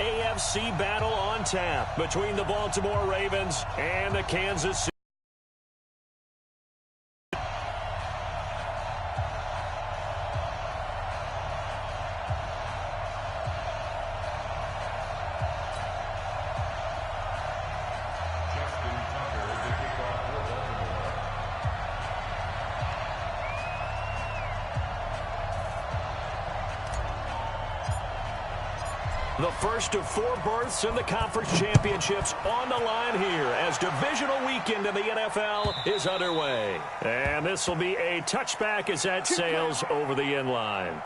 AFC battle on tap between the Baltimore Ravens and the Kansas City. The first of 4 berths in the conference championships on the line here as divisional weekend in the NFL is underway. And this will be a touchback as that sails over the end line.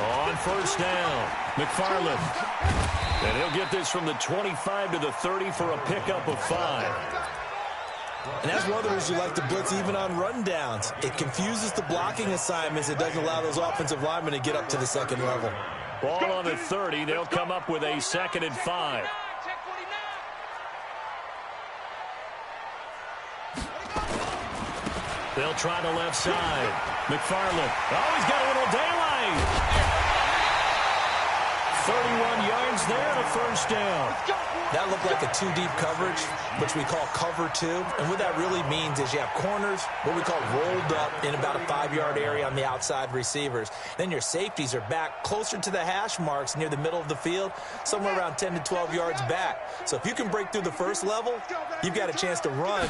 On first down, McFarland. And he'll get this from the 25 to the 30 for a pickup of 5. And that's one of the reasons you like to blitz even on run downs. It confuses the blocking assignments. It doesn't allow those offensive linemen to get up to the second level. Ball on the 30. They'll come up with a 2nd and 5. They'll try the left side. McFarland. Oh, he's got a little daylight. 31 yards there and a first down. That looked like a 2-deep coverage, which we call cover 2. And what that really means is you have corners, what we call rolled up in about a 5-yard area on the outside receivers. Then your safeties are back closer to the hash marks near the middle of the field, somewhere around 10 to 12 yards back. So if you can break through the first level, you've got a chance to run.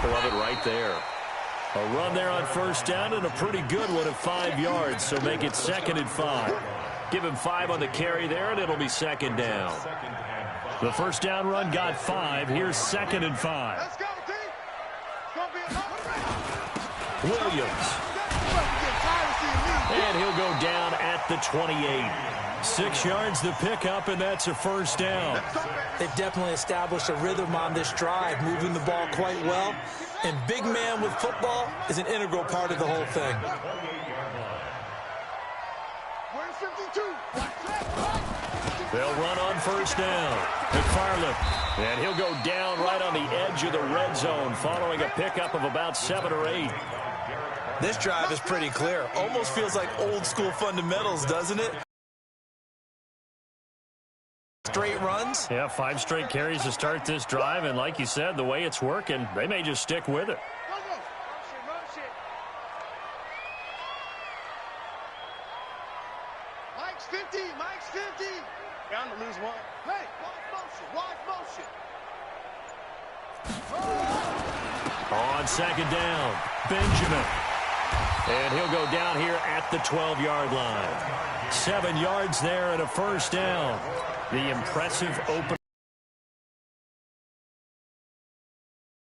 Love it right there. A run there on first down and a pretty good one of 5 yards, so make it 2nd and 5. Give him 5 on the carry there, and it'll be 2nd down. The first down run got 5. Here's 2nd and 5. Williams. And he'll go down at the 28. 6 yards the pickup, and that's a first down. They've definitely established a rhythm on this drive, moving the ball quite well. And big man with football is an integral part of the whole thing. They'll run on first down. McFarland. And he'll go down right on the edge of the red zone following a pickup of about 7 or 8. This drive is pretty clear. Almost feels like old school fundamentals, doesn't it? Straight runs. Yeah, 5 straight carries to start this drive, and like you said, the way it's working, they may just stick with it. Mike's 50, Mike's 50. Bound to lose one. Hey, wide motion. On 2nd down, Benjamin. And he'll go down here at the 12-yard line. 7 yards there and a first down. The impressive open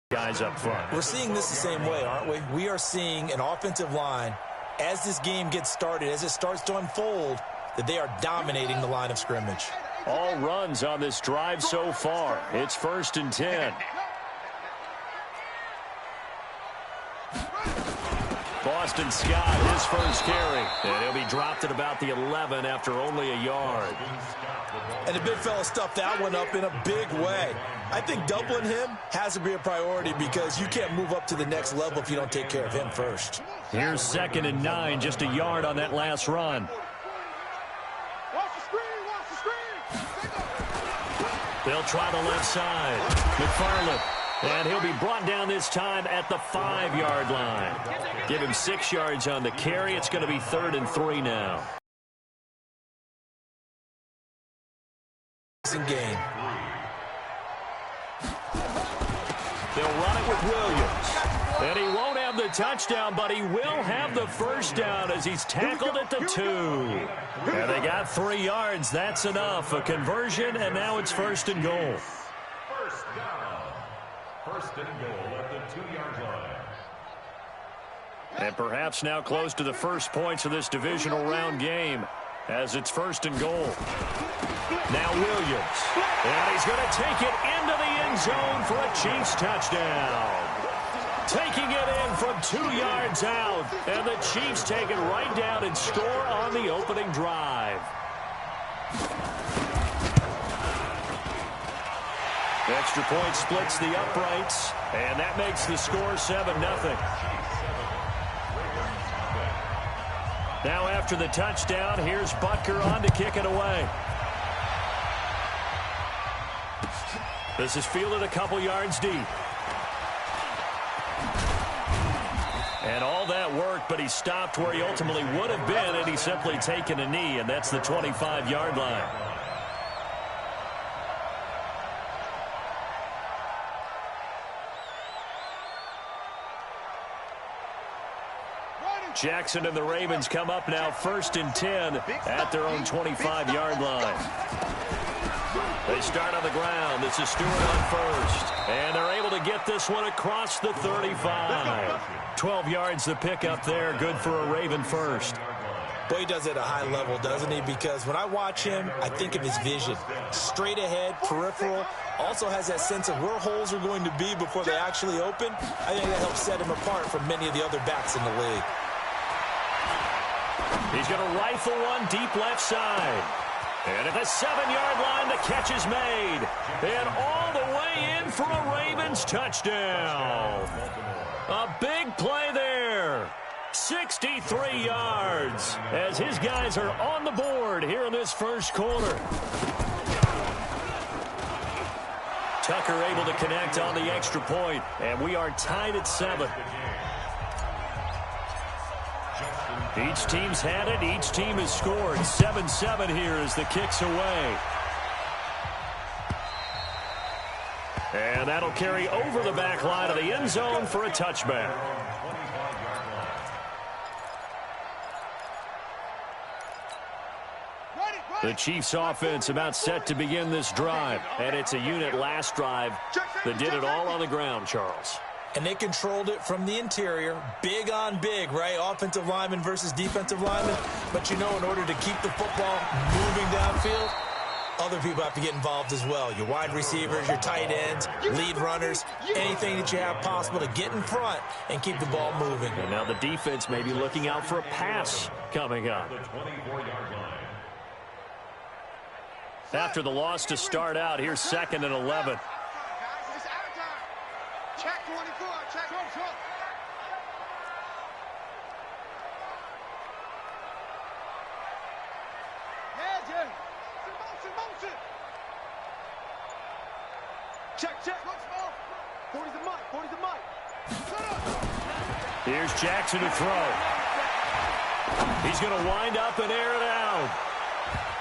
guys up front. We're seeing this the same way, aren't we? We are seeing an offensive line, as this game gets started, as it starts to unfold, that they are dominating the line of scrimmage. All runs on this drive so far. It's 1st and 10. Boston Scott, his first carry. And he'll be dropped at about the 11 after only a yard. And the big fella stuffed that one up in a big way. I think doubling him has to be a priority because you can't move up to the next level if you don't take care of him first. Here's 2nd and 9, just a yard on that last run. Watch the screen. They'll try the left side. McFarland. And he'll be brought down this time at the 5-yard line. Give him 6 yards on the carry. It's going to be 3rd and 3 now. Game. They'll run it with Williams. And he won't have the touchdown, but he will have the first down as he's tackled at the 2. And they got 3 yards. That's enough. A conversion, and now it's 1st and goal. First down. 1st and goal at the 2-yard line. And perhaps now close to the first points of this divisional round game as it's 1st and goal. Now Williams. And he's going to take it into the end zone for a Chiefs touchdown. Taking it in from 2 yards out. And the Chiefs take it right down and score on the opening drive. Extra point splits the uprights, and that makes the score 7-0. Now after the touchdown, here's Butker on to kick it away. This is fielded a couple yards deep. And all that work, but he stopped where he ultimately would have been, and he's simply taken a knee, and that's the 25-yard line. Jackson and the Ravens come up now 1st and 10 at their own 25-yard line. They start on the ground. This is Stewart on first. And they're able to get this one across the 35. 12 yards the pickup there. Good for a Raven first. Boy, he does it at a high level, doesn't he? Because when I watch him, I think of his vision. Straight ahead, peripheral. Also has that sense of where holes are going to be before they actually open. I think that helps set him apart from many of the other backs in the league. He's going to rifle one deep left side. And at the 7-yard line, the catch is made. And all the way in for a Ravens touchdown. A big play there. 63 yards as his guys are on the board here in this first quarter. Tucker able to connect on the extra point, and we are tied at 7. Each team's had it. Each team has scored. 7-7 here as the kick's away. And that'll carry over the back line of the end zone for a touchback. The Chiefs offense about set to begin this drive. And it's a unit last drive that did it all on the ground, Charles. And they controlled it from the interior. Big on big, right? Offensive lineman versus defensive lineman. But, you know, in order to keep the football moving downfield, other people have to get involved as well. Your wide receivers, your tight ends, lead runners, anything that you have possible to get in front and keep the ball moving. And now the defense may be looking out for a pass coming up. After the loss to start out, here's 2nd and 11. Check 24, check. Go. Yeah, Jay. Motion. Check. Go small. 40's the mic. Shut up. Here's Jackson to throw. He's going to wind up and air it out.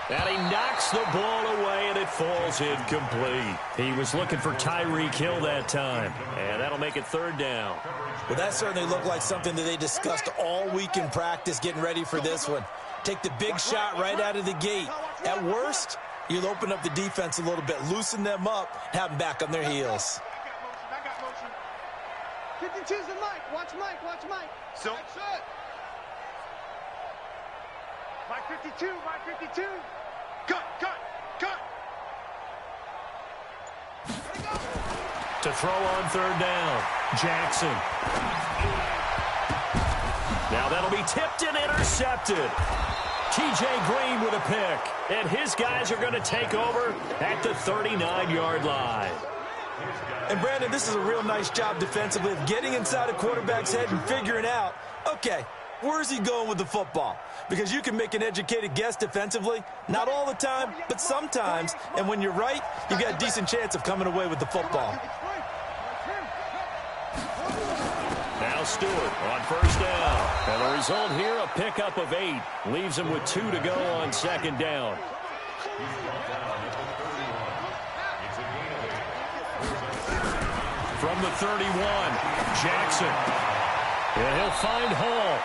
And he knocks the ball away, and it falls incomplete. He was looking for Tyreek Hill that time, and that'll make it 3rd down. Well, that certainly looked like something that they discussed all week in practice getting ready for this one. Take the big shot right out of the gate. At worst, you'll open up the defense a little bit, loosen them up, have them back on their heels. I got motion. 52's the mic. Watch Mike. So. Mike 52. Cut. To throw on 3rd down, Jackson. Now that'll be tipped and intercepted. T.J. Green with a pick, and his guys are going to take over at the 39-yard line. And, Brandon, this is a real nice job defensively of getting inside a quarterback's head and figuring out, okay, where's he going with the football? Because you can make an educated guess defensively. Not all the time, but sometimes. And when you're right, you've got a decent chance of coming away with the football. Now Stewart on 1st down. And the result here, a pickup of 8. Leaves him with 2 to go on 2nd down. From the 31, Jackson. And he'll find Hall.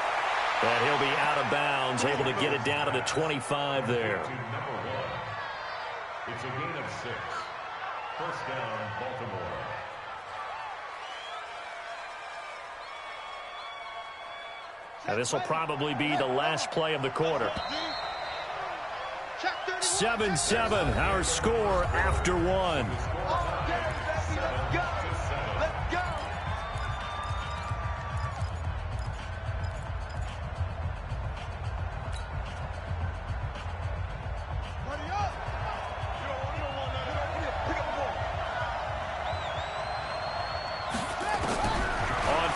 And he'll be out of bounds, able to get it down to the 25 there. It's a gain of 6. 1st down, Baltimore. And this will probably be the last play of the quarter. 7-7, our score after 1.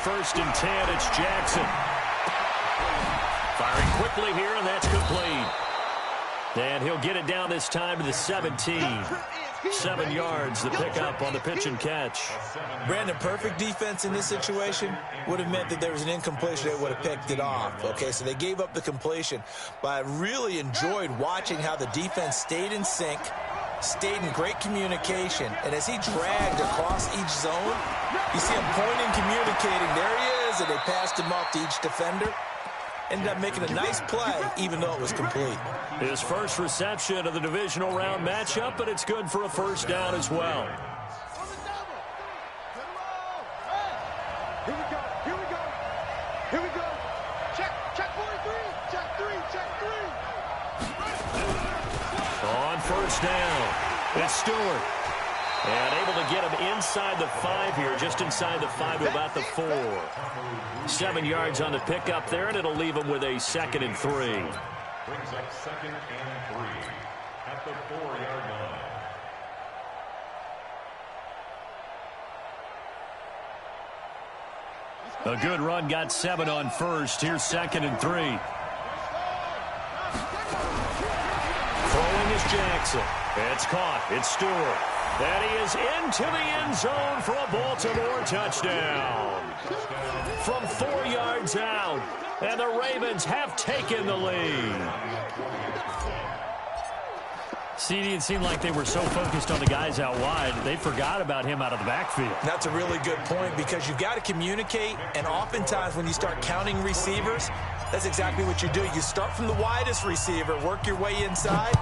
first and 10. It's Jackson. Firing quickly here, and that's complete. And he'll get it down this time to the 17. 7 yards, the pickup on the pitch and catch. Brandon, perfect defense in this situation would have meant that there was an incompletion. They would have picked it off. Okay, so they gave up the completion. But I really enjoyed watching how the defense stayed in sync, stayed in great communication. And as he dragged across each zone, you see him pointing, communicating. There he is, and they passed him off to each defender. Ended up making a nice play, even though it was complete. His first reception of the divisional round matchup, but it's good for a first down as well. Here we go. Here we go. Here we go. Check 43. Check 3. Check 3. On first down, it's Stewart. And able to get him inside the 5 here, just inside the 5 to about the 4. 7 yards on the pickup there, and it'll leave him with a 2nd and 3. Brings up 2nd and 3 at the 4-yard line. A good run, got 7 on first. Here's 2nd and 3. Throwing is Jackson. It's caught. It's Stewart. And he is into the end zone for a Baltimore touchdown. From 4 yards out. And the Ravens have taken the lead. CD, it seemed like they were so focused on the guys out wide, they forgot about him out of the backfield. That's a really good point because you've got to communicate, and oftentimes when you start counting receivers, that's exactly what you do. You start from the widest receiver, work your way inside.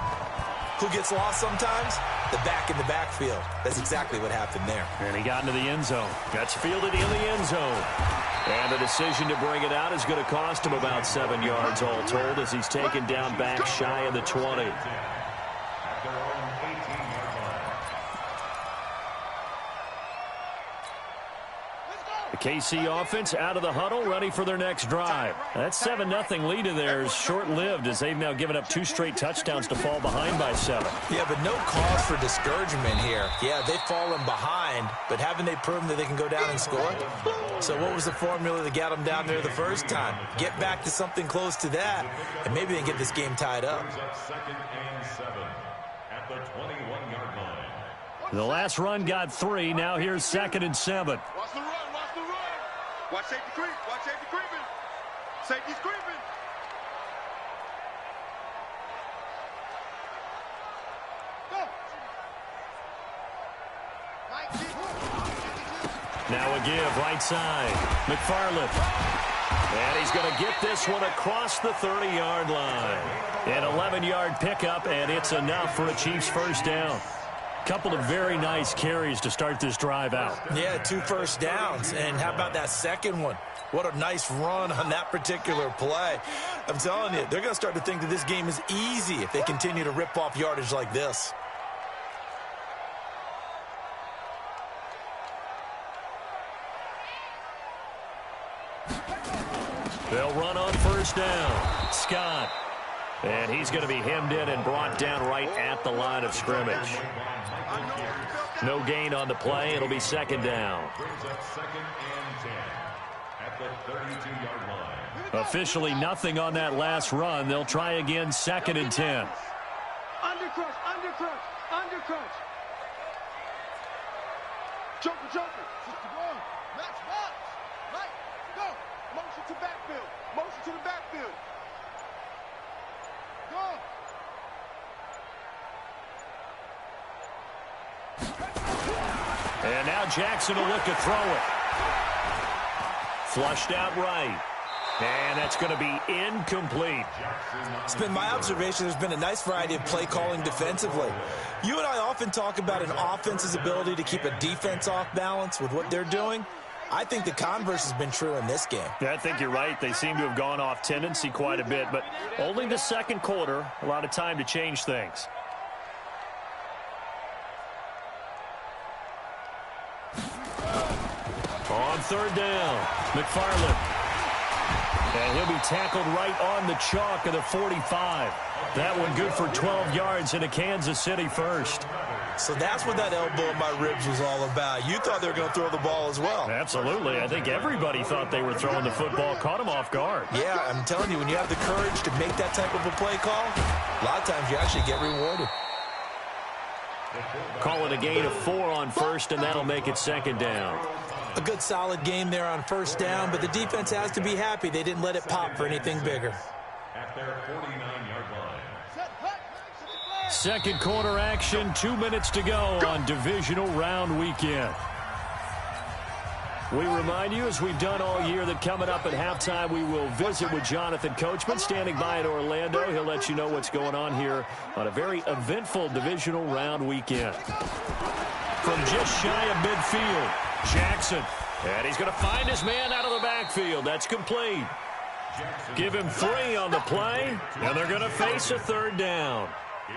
Who gets lost sometimes? The back in the backfield. That's exactly what happened there. And he got into the end zone. That's fielded in the end zone. And the decision to bring it out is going to cost him about 7 yards all told as he's taken down back shy of the 20. The KC offense out of the huddle, ready for their next drive. That 7-0 lead of theirs short-lived as they've now given up 2 straight touchdowns to fall behind by 7. Yeah, but no cause for discouragement here. Yeah, they've fallen behind, but haven't they proven that they can go down and score? So what was the formula that got them down there the first time? Get back to something close to that, and maybe they can get this game tied up. 2nd and 7 at the 21-yard line. The last run got 3. Now here's 2nd and 7. Watch the run. Watch the run. Watch safety creep. Watch safety creeping. Safety's creeping. Go. Now a give, right side. McFarland. And he's going to get this one across the 30-yard line. An 11-yard pickup, and it's enough for a Chiefs first down. Couple of very nice carries to start this drive out. Yeah, 2 first downs. And how about that second one? What a nice run on that particular play. I'm telling you, they're going to start to think that this game is easy if they continue to rip off yardage like this. They'll run on first down. Scott. And he's going to be hemmed in and brought down right at the line of scrimmage. No gain on the play. It'll be 2nd down. Officially nothing on that last run. They'll try again, 2nd and 10. Undercrush, undercrush, undercrush. Joker. Match box. Right, go. Motion to backfield. Motion to the backfield. Go. And now Jackson will look to throw it. Flushed out right. And that's going to be incomplete. It's been my observation there's been a nice variety of play calling defensively. You and I often talk about an offense's ability to keep a defense off balance with what they're doing. I think the converse has been true in this game. Yeah, I think you're right. They seem to have gone off tendency quite a bit, but only the second quarter, a lot of time to change things. On 3rd down, McFarland. And he'll be tackled right on the chalk of the 45. That one good for 12 yards into Kansas City first. So that's what that elbow in my ribs was all about. You thought they were going to throw the ball as well. Absolutely. I think everybody thought they were throwing the football, caught him off guard. Yeah, I'm telling you, when you have the courage to make that type of a play call, a lot of times you actually get rewarded. Call it a gain of 4 on first, and that'll make it second down. A good solid game there on first down, but the defense has to be happy they didn't let it pop for anything bigger. At their 49-yard line. Second quarter action, 2 minutes to go on divisional round weekend. We remind you, as we've done all year, that coming up at halftime, we will visit with Jonathan Coachman, standing by in Orlando. He'll let you know what's going on here on a very eventful divisional round weekend. From just shy of midfield, Jackson. And he's going to find his man out of the backfield. That's complete. Give him 3 on the play, and they're going to face a third down.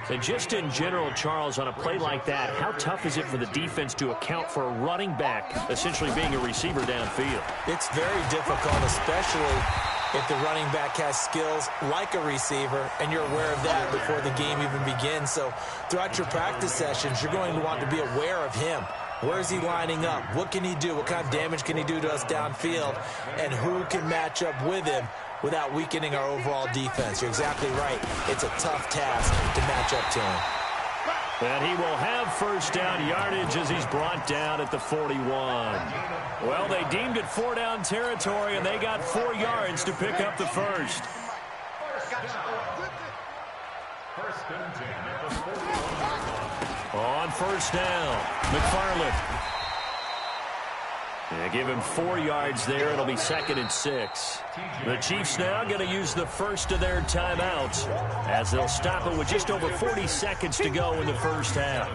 And just in general, Charles, on a play like that, how tough is it for the defense to account for a running back essentially being a receiver downfield? It's very difficult, especially if the running back has skills like a receiver, and you're aware of that before the game even begins. So throughout your practice sessions, you're going to want to be aware of him. Where is he lining up? What can he do? What kind of damage can he do to us downfield? And who can match up with him without weakening our overall defense? You're exactly right. It's a tough task to match up to him. And he will have first down yardage as he's brought down at the 41. Well, they deemed it 4-down territory, and they got 4 yards to pick up the first. First and 10 at the 41. On first down, McFarland. They give him 4 yards there. It'll be second and 6. The Chiefs now going to use the first of their timeouts as they'll stop it with just over 40 seconds to go in the first half.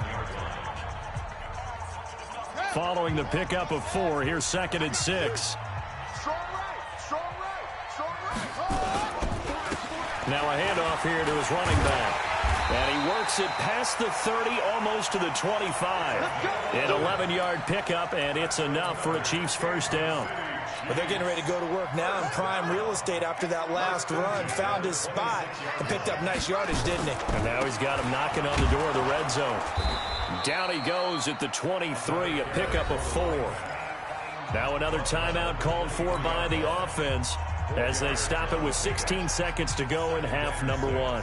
Following the pickup of 4, here's second and 6. Now a handoff here to his running back. And he works it past the 30, almost to the 25. An 11-yard pickup, and it's enough for a Chiefs first down. But they're getting ready to go to work now in prime real estate after that last run. Found his spot and picked up nice yardage, didn't he? And now he's got him knocking on the door of the red zone. Down he goes at the 23, a pickup of 4. Now another timeout called for by the offense as they stop it with 16 seconds to go in half number 1.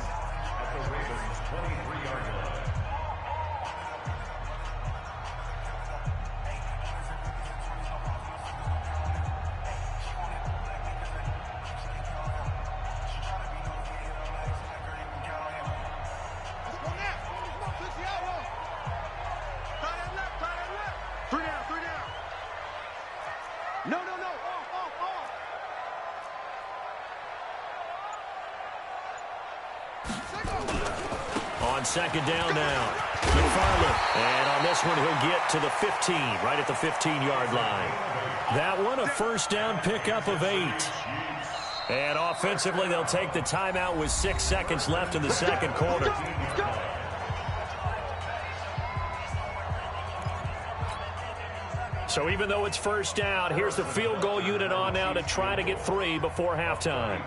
On second down now, McFarland. And on this one, he'll get to the 15, right at the 15-yard line. That one, a first down pickup of 8. And offensively, they'll take the timeout with 6 seconds left in the second quarter. So even though it's first down, here's the field goal unit on now to try to get 3 before halftime.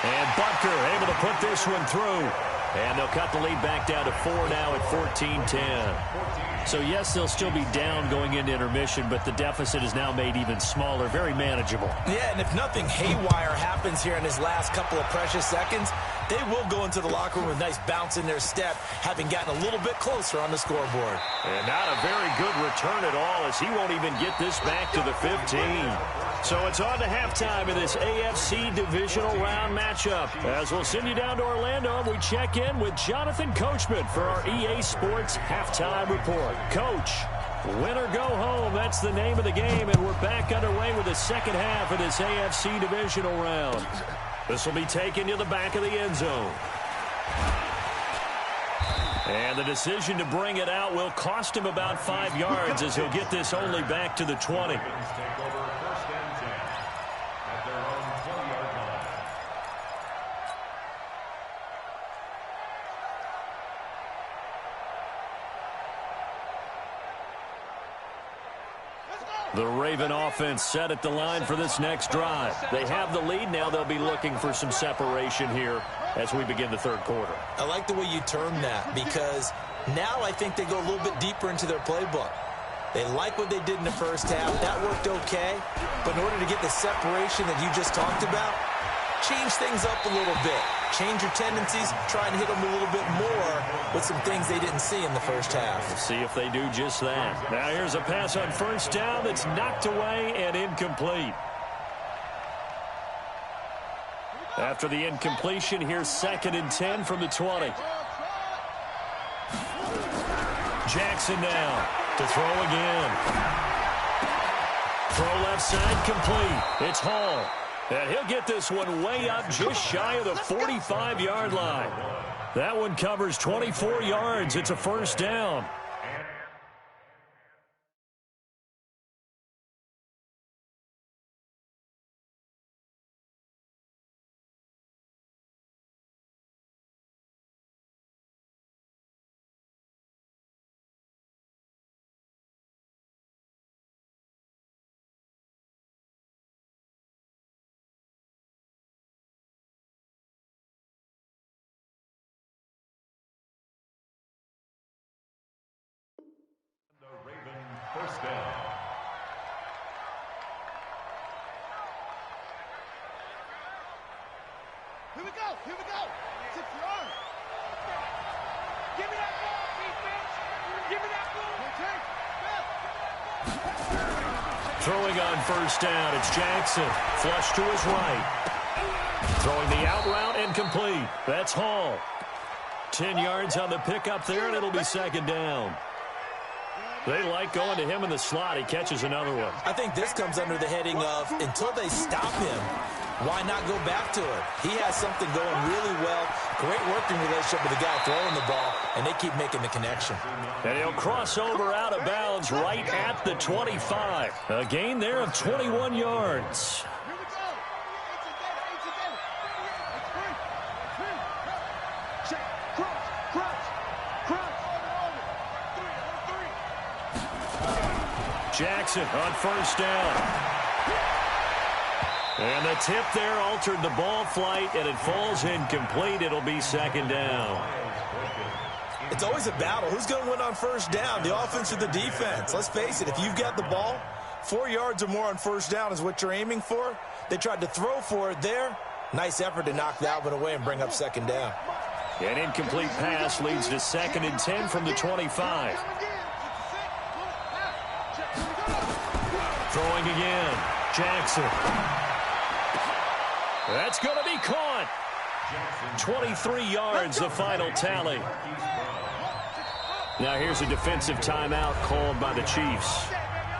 And Butker able to put this one through. And they'll cut the lead back down to 4 now at 14-10. So, yes, they'll still be down going into intermission, but the deficit is now made even smaller, very manageable. Yeah, and if nothing haywire happens here in his last couple of precious seconds, they will go into the locker room with a nice bounce in their step, having gotten a little bit closer on the scoreboard. And not a very good return at all, as he won't even get this back to the 15. So it's on to halftime in this AFC divisional round matchup. As we'll send you down to Orlando, and we check in with Jonathan Coachman for our EA Sports halftime report. Coach, win or go home, that's the name of the game, and we're back underway with the second half of this AFC divisional round. This will be taken to the back of the end zone. And the decision to bring it out will cost him about 5 yards, as he'll get this only back to the 20. The Raven offense set at the line for this next drive. They have the lead. Now they'll be looking for some separation here as we begin the third quarter. I like the way you term that, because now I think they go a little bit deeper into their playbook. They like what they did in the first half. That worked okay. But in order to get the separation that you just talked about, change things up a little bit. Change your tendencies, try and hit them a little bit more with some things they didn't see in the first half. We'll see if they do just that. Now here's a pass on first down that's knocked away and incomplete. After the incompletion, here's 2nd and 10 from the 20. Jackson now to throw again. Throw left side complete. It's Hall. And he'll get this one way up just shy of the 45-yard line. That one covers 24 yards. It's a first down. First down. Here we go. Here we go. 6 yards. Give me that ball, defense. Give me that ball. Throwing on first down, it's Jackson. Flush to his right. Throwing the out route and complete. That's Hall. 10 yards on the pickup there, and it'll be 2nd down. They like going to him in the slot. He catches another one. I think this comes under the heading of, until they stop him, why not go back to it? He has something going really well. Great working relationship with the guy throwing the ball, and they keep making the connection. And he'll cross over out of bounds right at the 25. A gain there of 21 yards. Here we go. Check. Cross. Jackson on first down. And the tip there altered the ball flight, and it falls incomplete. It'll be 2nd down. It's always a battle. Who's going to win on first down, the offense or the defense? Let's face it, if you've got the ball, 4 yards or more on first down is what you're aiming for. They tried to throw for it there. Nice effort to knock that one away and bring up 2nd down. An incomplete pass leads to 2nd and 10 from the 25. Throwing again. Jackson. That's going to be caught. 23 yards, the final tally. Now here's a defensive timeout called by the Chiefs.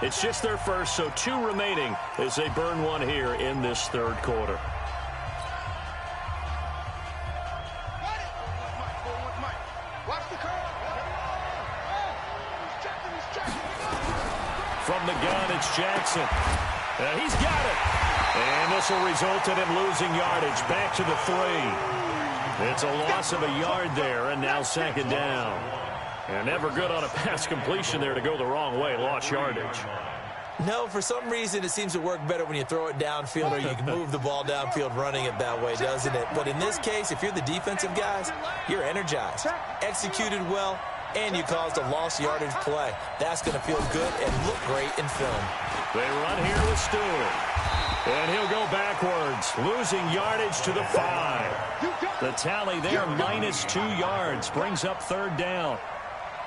It's just their first, so 2 remaining as they burn one here in this third quarter. From the gun, it's Jackson. He's got it. And this will result in him losing yardage. Back to the 3. It's a loss of a yard there, and now 2nd down. And never good on a pass completion there to go the wrong way. Lost yardage. No, for some reason, it seems to work better when you throw it downfield or you can move the ball downfield running it that way, doesn't it? But in this case, if you're the defensive guys, you're energized, executed well, and you caused a lost yardage play. That's going to feel good and look great in film. They run here with Stewart. And he'll go backwards, losing yardage to the 5. The tally there, -2 yards, brings up 3rd down.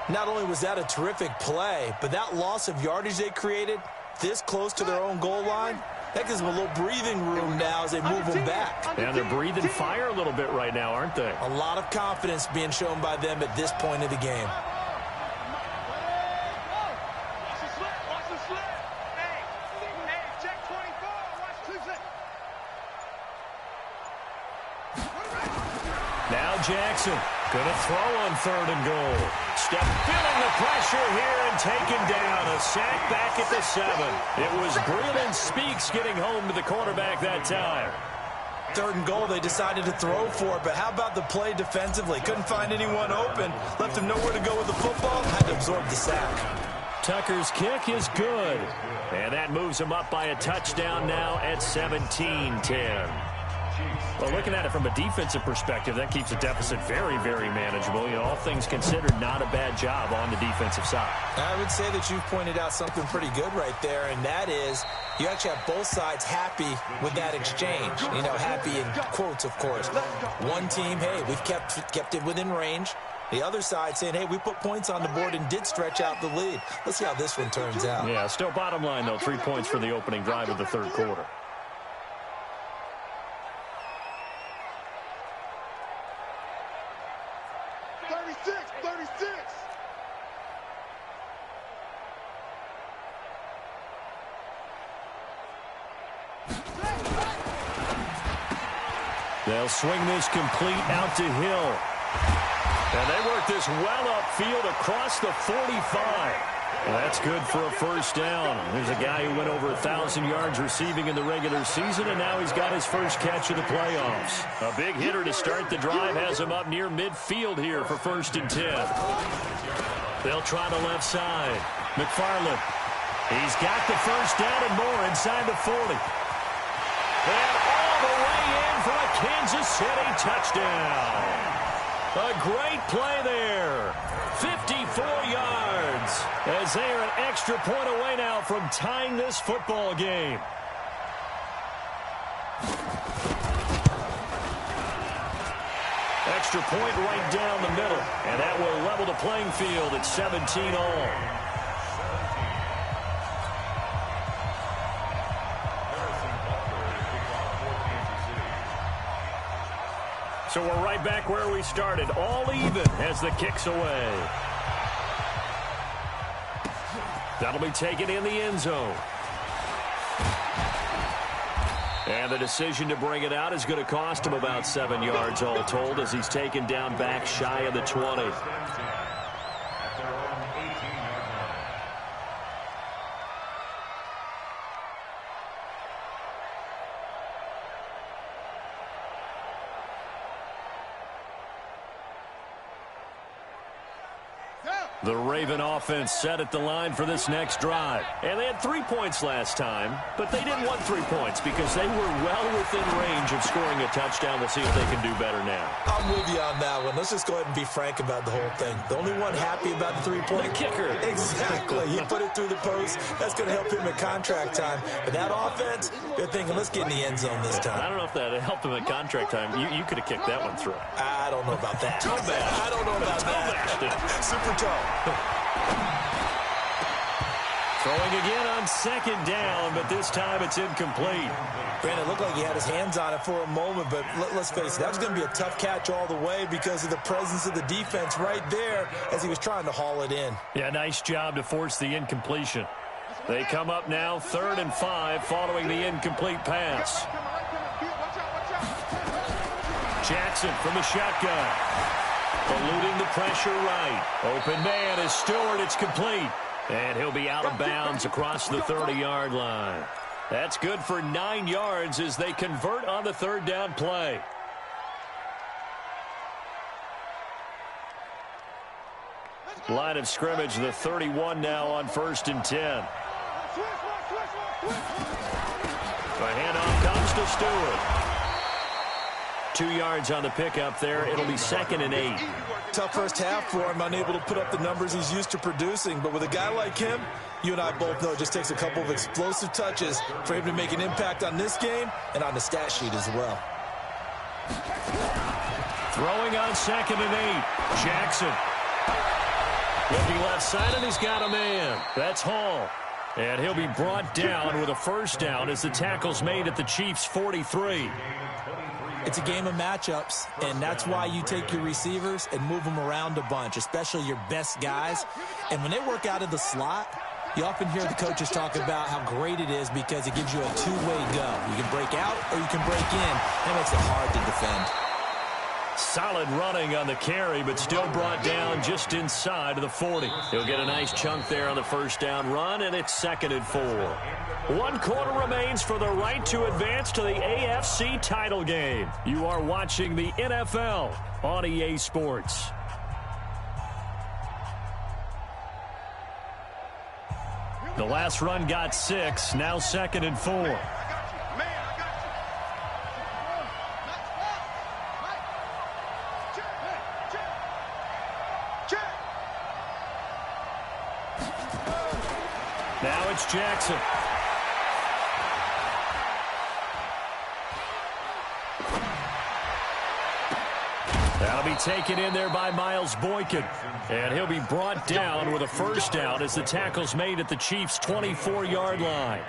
Not only was that a terrific play, but that loss of yardage they created this close to their own goal line, that gives them a little breathing room now as they move them back. And they're breathing fire a little bit right now, aren't they? A lot of confidence being shown by them at this point of the game. Now Jackson going to throw on 3rd and goal. Step feeling the pressure here and taken down. A sack back at the 7. It was Breland Speaks getting home to the quarterback that time. 3rd and goal, they decided to throw for it, but how about the play defensively? Couldn't find anyone open, left him nowhere to go with the football, had to absorb the sack. Tucker's kick is good. And that moves him up by a touchdown now at 17-10. Well, looking at it from a defensive perspective, that keeps the deficit very, very manageable. You know, all things considered, not a bad job on the defensive side. I would say that you've pointed out something pretty good right there, and that is you actually have both sides happy with that exchange. You know, happy in quotes, of course. One team, hey, we've kept it within range. The other side saying, hey, we put points on the board and did stretch out the lead. Let's see how this one turns out. Yeah, still bottom line, though, 3 points for the opening drive of the third quarter. They'll swing this complete out to Hill. And they work this well upfield across the 45. And that's good for a first down. There's a guy who went over 1,000 yards receiving in the regular season, and now he's got his first catch of the playoffs. A big hitter to start the drive has him up near midfield here for 1st and 10. They'll try the left side. McFarland. He's got the first down and more inside the 40. And all the way in for a Kansas City touchdown. A great play there. 54 yards as they are an extra point away now from tying this football game. Extra point right down the middle, and that will level the playing field at 17 all. So we're right back where we started, all even as the kick's away. That'll be taken in the end zone. And the decision to bring it out is going to cost him about 7 yards all told as he's taken down back shy of the 20. The Raven offense set at the line for this next drive. And they had 3 points last time, but they didn't want 3 points because they were well within range of scoring a touchdown. We'll see if they can do better now. I'm with you on that one. Let's just go ahead and be frank about the whole thing. The only one happy about the 3-point. The kicker. Exactly. He put it through the post. That's going to help him at contract time. But that offense, they're thinking, let's get in the end zone this time. I don't know if that helped him at contract time. You could have kicked that one through. I don't know about that. Toe bash. I don't know about that. Super toe. Throwing again on 2nd down, but this time it's incomplete. Brandon, it looked like he had his hands on it for a moment, but let's face it, that was going to be a tough catch all the way because of the presence of the defense right there as he was trying to haul it in. Yeah, nice job to force the incompletion. They come up now 3rd and 5 following the incomplete pass. Jackson from the shotgun. Eluding the pressure right. Open man is Stewart. It's complete. And he'll be out of bounds across the 30-yard line. That's good for 9 yards as they convert on the 3rd down play. Line of scrimmage, the 31 now on 1st and 10. The handoff comes to Stewart. 2 yards on the pickup there. It'll be 2nd and 8. Tough first half for him, unable to put up the numbers he's used to producing. But with a guy like him, you and I both know it just takes a couple of explosive touches for him to make an impact on this game and on the stat sheet as well. Throwing on 2nd and 8. Jackson. Looking left side, and he's got a man. That's Hall. And he'll be brought down with a first down as the tackle's made at the Chiefs' 43. It's a game of matchups, and that's why you take your receivers and move them around a bunch, especially your best guys. And when they work out of the slot, you often hear the coaches talk about how great it is because it gives you a two-way go. You can break out or you can break in. That makes it hard to defend. Solid running on the carry, but still brought down just inside of the 40. He'll get a nice chunk there on the first down run, and it's 2nd and 4. 1 quarter remains for the right to advance to the AFC title game. You are watching the NFL on EA Sports. The last run got 6. Now 2nd and 4. Now it's Jackson. That'll be taken in there by Miles Boykin. And he'll be brought down with a first down as the tackle's made at the Chiefs' 24-yard line.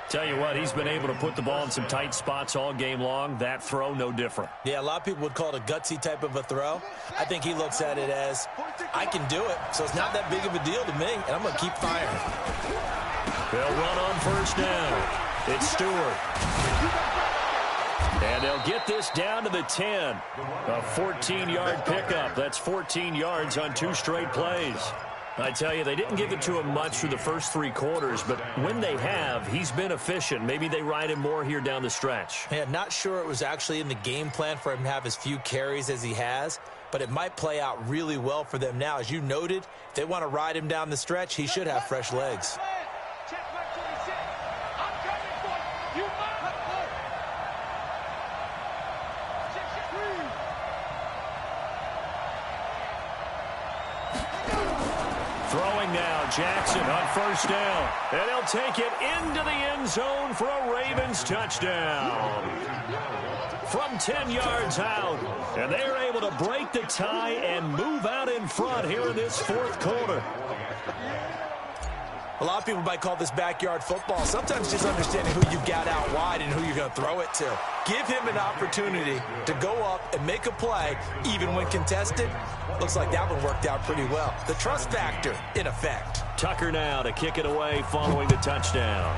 Tell you what, he's been able to put the ball in some tight spots all game long. That throw, no different. Yeah, a lot of people would call it a gutsy type of a throw. I think he looks at it as, I can do it, so it's not that big of a deal to me, and I'm going to keep firing. They'll run on first down. It's Stewart. And they'll get this down to the 10. A 14-yard pickup. That's 14 yards on 2 straight plays. I tell you, they didn't give it to him much through the first 3 quarters, but when they have, he's been efficient. Maybe they ride him more here down the stretch. Yeah, not sure it was actually in the game plan for him to have as few carries as he has, but it might play out really well for them now. As you noted, if they want to ride him down the stretch, he should have fresh legs. Throwing now, Jackson on first down. And he'll take it into the end zone for a Ravens touchdown. From 10 yards out. And they're able to break the tie and move out in front here in this 4th quarter. A lot of people might call this backyard football. Sometimes just understanding who you've got out wide and who you're going to throw it to. Give him an opportunity to go up and make a play, even when contested. Looks like that one worked out pretty well. The trust factor, in effect. Tucker now to kick it away following the touchdown.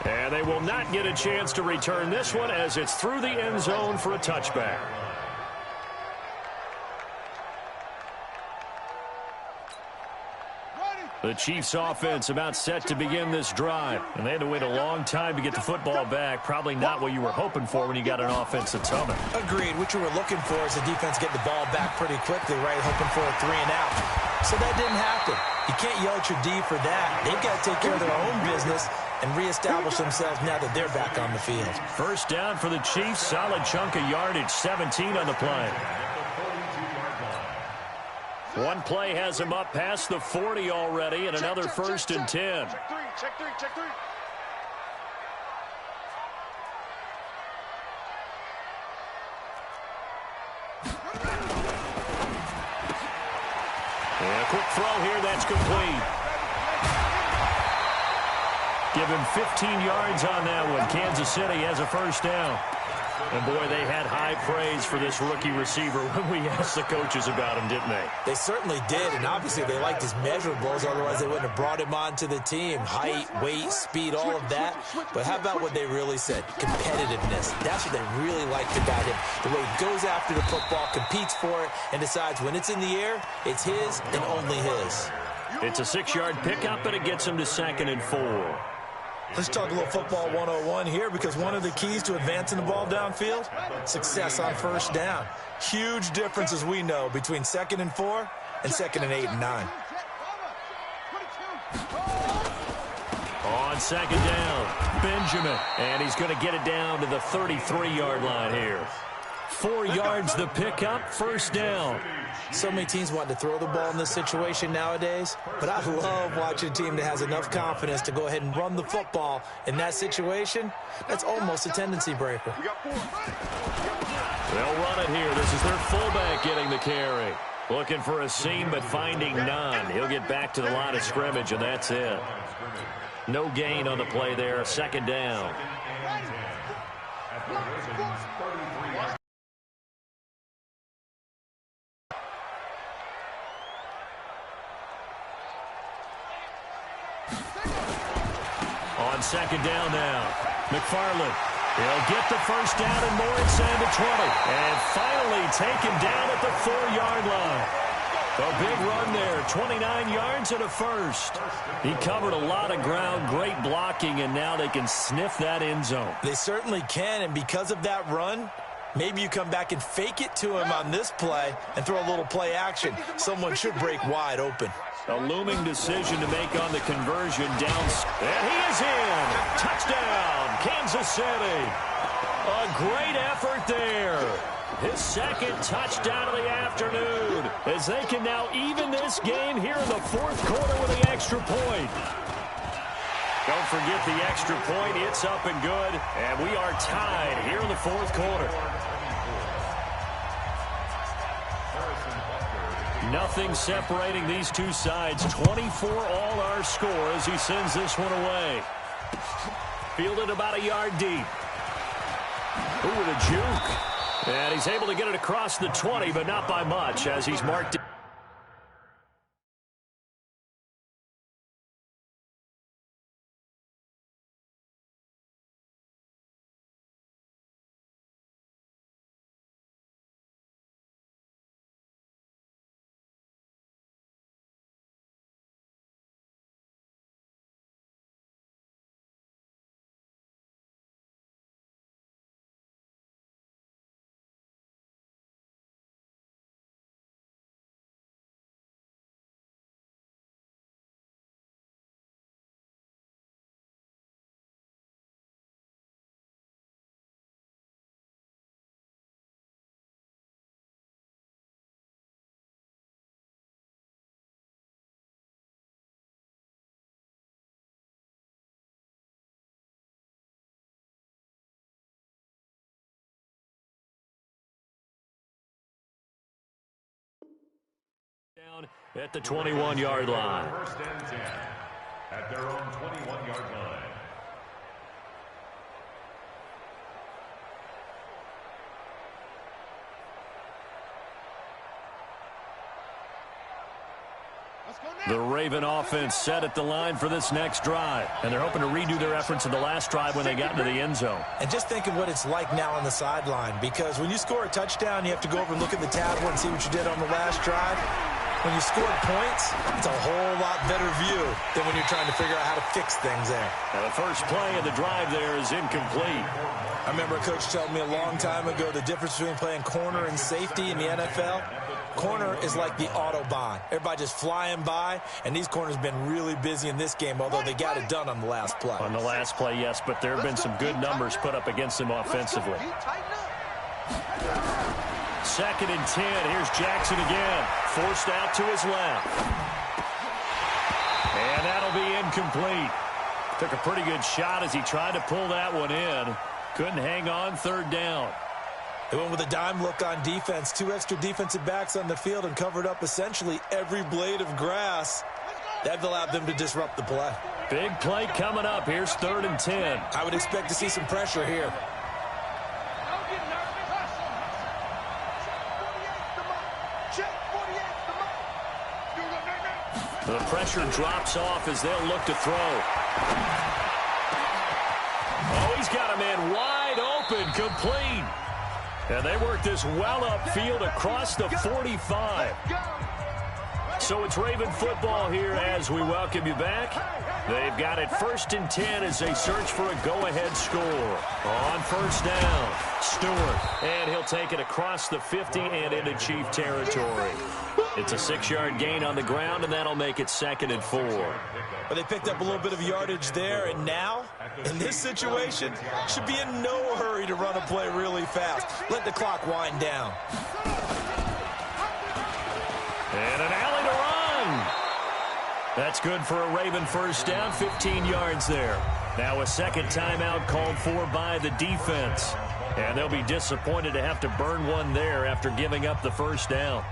And they will not get a chance to return this one as it's through the end zone for a touchback. The Chiefs offense about set to begin this drive. And they had to wait a long time to get the football back. Probably not what you were hoping for when you got an offense that's humming. Agreed. What you were looking for is the defense get the ball back pretty quickly, right? Hoping for a 3 and out. So that didn't happen. You can't yell at your D for that. They've got to take care of their own business and reestablish themselves now that they're back on the field. First down for the Chiefs. Solid chunk of yardage. 17 on the play. One play has him up past the 40 already, and another first and 10. Check three. And a quick throw here, that's complete. Give him 15 yards on that one. Kansas City has a first down. And, boy, they had high praise for this rookie receiver when we asked the coaches about him, didn't they? They certainly did, and obviously they liked his measurables. Otherwise, they wouldn't have brought him onto the team. Height, weight, speed, all of that. But how about what they really said? Competitiveness. That's what they really liked about him. The way he goes after the football, competes for it, and decides when it's in the air, it's his and only his. It's a 6-yard pickup, and it gets him to 2nd and 4. Let's talk a little football 101 here, because one of the keys to advancing the ball downfield, success on first down. Huge difference, as we know, between 2nd and 4 and 2nd and 8 and 9. On 2nd down, Benjamin. And he's going to get it down to the 33-yard line here. 4 yards the pickup, first down. So many teams want to throw the ball in this situation nowadays, but I love watching a team that has enough confidence to go ahead and run the football in that situation. That's almost a tendency breaker. They'll run it here. This is their fullback getting the carry. Looking for a seam, but finding none. He'll get back to the line of scrimmage, and that's it. No gain on the play there. 2nd down. On 2nd down now, McFarland. He'll get the first down and more inside the 20. And finally taken down at the 4-yard line. A big run there, 29 yards and a first. He covered a lot of ground, great blocking, and now they can sniff that end zone. They certainly can, and because of that run, Maybe you come back and fake it to him on this play and throw a little play action. Someone should break wide open. A looming decision to make on the conversion down. And he is in. Touchdown, Kansas City. A great effort there. His second touchdown of the afternoon, as they can now even this game here in the fourth quarter with the extra point. Don't forget the extra point. It's up and good, and we are tied here in the fourth quarter. Nothing separating these two sides. 24 all our score as he sends this one away. Fielded about a yard deep. Ooh, with a juke. And he's able to get it across the 20, but not by much as he's marked it. Down at the 21-yard line. First and 10 at their own 21-yard line. The Raven offense set at the line for this next drive, and they're hoping to redo their efforts in the last drive when they got into the end zone. And just think of what it's like now on the sideline, because when you score a touchdown, you have to go over and look at the tablet and see what you did on the last drive. When you scored points, it's a whole lot better view than when you're trying to figure out how to fix things there. Now the first play of the drive there is incomplete. I remember a coach telling me a long time ago the difference between playing corner and safety in the NFL. Corner is like the Autobahn. Everybody just flying by, and these corners have been really busy in this game, although they got it done on the last play. On the last play, yes, but there have been some good numbers put up against them offensively. Second and 10. Here's Jackson again. Forced out to his left. And that'll be incomplete. Took a pretty good shot as he tried to pull that one in. Couldn't hang on third down. They went with a dime look on defense. 2 extra defensive backs on the field and covered up essentially every blade of grass. That allowed them to disrupt the play. Big play coming up. Here's 3rd and 10. I would expect to see some pressure here. The pressure drops off as they'll look to throw. Oh, he's got a man wide open, complete. And they work this well upfield across the 45. So it's Raven football here as we welcome you back. They've got it 1st and 10 as they search for a go-ahead score. On first down, Stewart. And he'll take it across the 50 and into Chief territory. It's a 6-yard gain on the ground, and that'll make it 2nd and 4. But they picked up a little bit of yardage there, and now, in this situation, should be in no hurry to run a play really fast. Let the clock wind down. And an alley to run. That's good for a Raven first down, 15 yards there. Now a second timeout called for by the defense. And they'll be disappointed to have to burn one there after giving up the first down.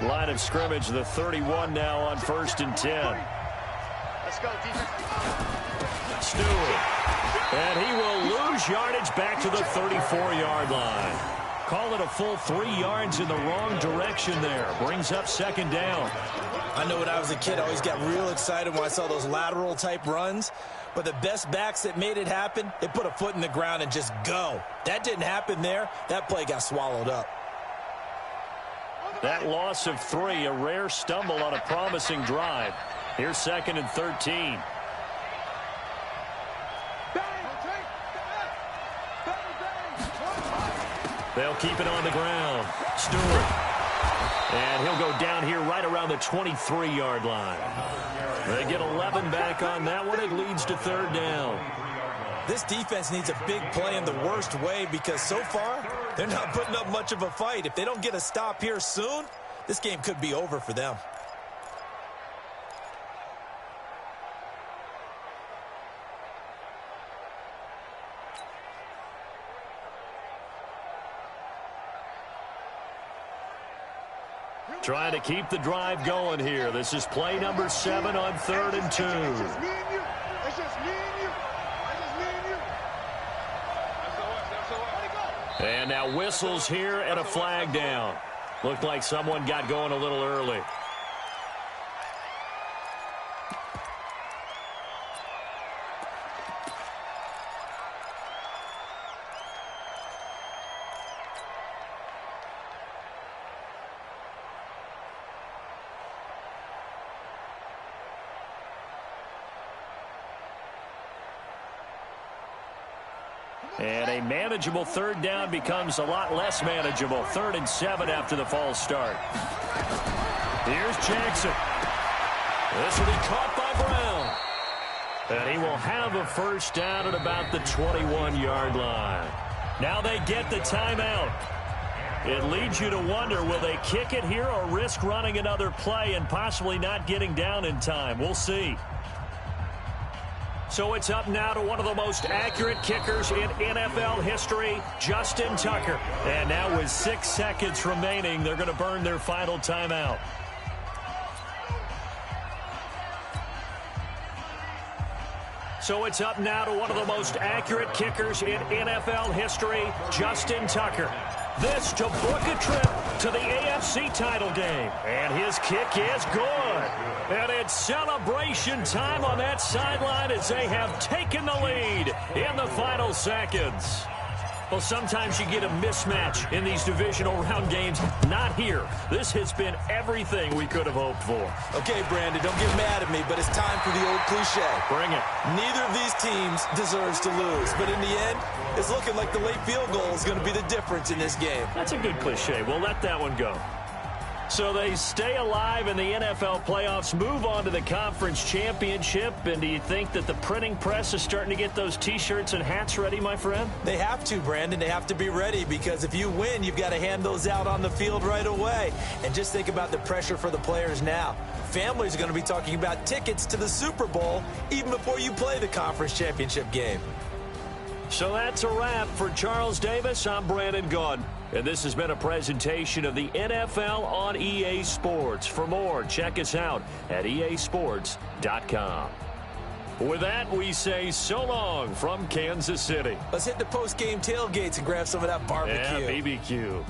Line of scrimmage, the 31 now on 1st and 10. Let's go, defense. Stewart. And he will lose yardage back to the 34-yard line. Call it a full 3 yards in the wrong direction there. Brings up 2nd down. I know when I was a kid, I always got real excited when I saw those lateral-type runs. But the best backs that made it happen, they put a foot in the ground and just go. That didn't happen there. That play got swallowed up. That loss of 3, a rare stumble on a promising drive. Here's 2nd and 13. They'll keep it on the ground. Stewart. And he'll go down here right around the 23-yard line. They get 11 back on that one. It leads to third down. This defense needs a big play in the worst way because so far, they're not putting up much of a fight. If they don't get a stop here soon, this game could be over for them. Trying to keep the drive going here. This is play number 7 on 3rd and 2. It's just me and you. It's just me and you. It's just me and you. That's And now whistles here and a flag down. Looked like someone got going a little early. And a manageable third down becomes a lot less manageable. 3rd and 7 after the false start. Here's Jackson. This will be caught by Brown. And he will have a first down at about the 21-yard line. Now they get the timeout. It leads you to wonder, will they kick it here or risk running another play and possibly not getting down in time? We'll see. So it's up now to one of the most accurate kickers in NFL history, Justin Tucker. And now with 6 seconds remaining, they're going to burn their final timeout. So it's up now to one of the most accurate kickers in NFL history, Justin Tucker. This to book a trip to the AFC title game. And his kick is good. And it's celebration time on that sideline as they have taken the lead in the final seconds. Well, sometimes you get a mismatch in these divisional round games. Not here. This has been everything we could have hoped for. Okay, Brandon, don't get mad at me, but it's time for the old cliche. Bring it. Neither of these teams deserves to lose, but in the end, it's looking like the late field goal is going to be the difference in this game. That's a good cliche. We'll let that one go. So they stay alive in the NFL playoffs, move on to the conference championship. And do you think that the printing press is starting to get those T-shirts and hats ready, my friend? They have to, Brandon. They have to be ready because if you win, you've got to hand those out on the field right away. And just think about the pressure for the players now. Families are going to be talking about tickets to the Super Bowl even before you play the conference championship game. So that's a wrap for Charles Davis. I'm Brandon Gaudin. And this has been a presentation of the NFL on EA Sports. For more, check us out at easports.com. With that, we say so long from Kansas City. Let's hit the post-game tailgates and grab some of that barbecue. Yeah, BBQ.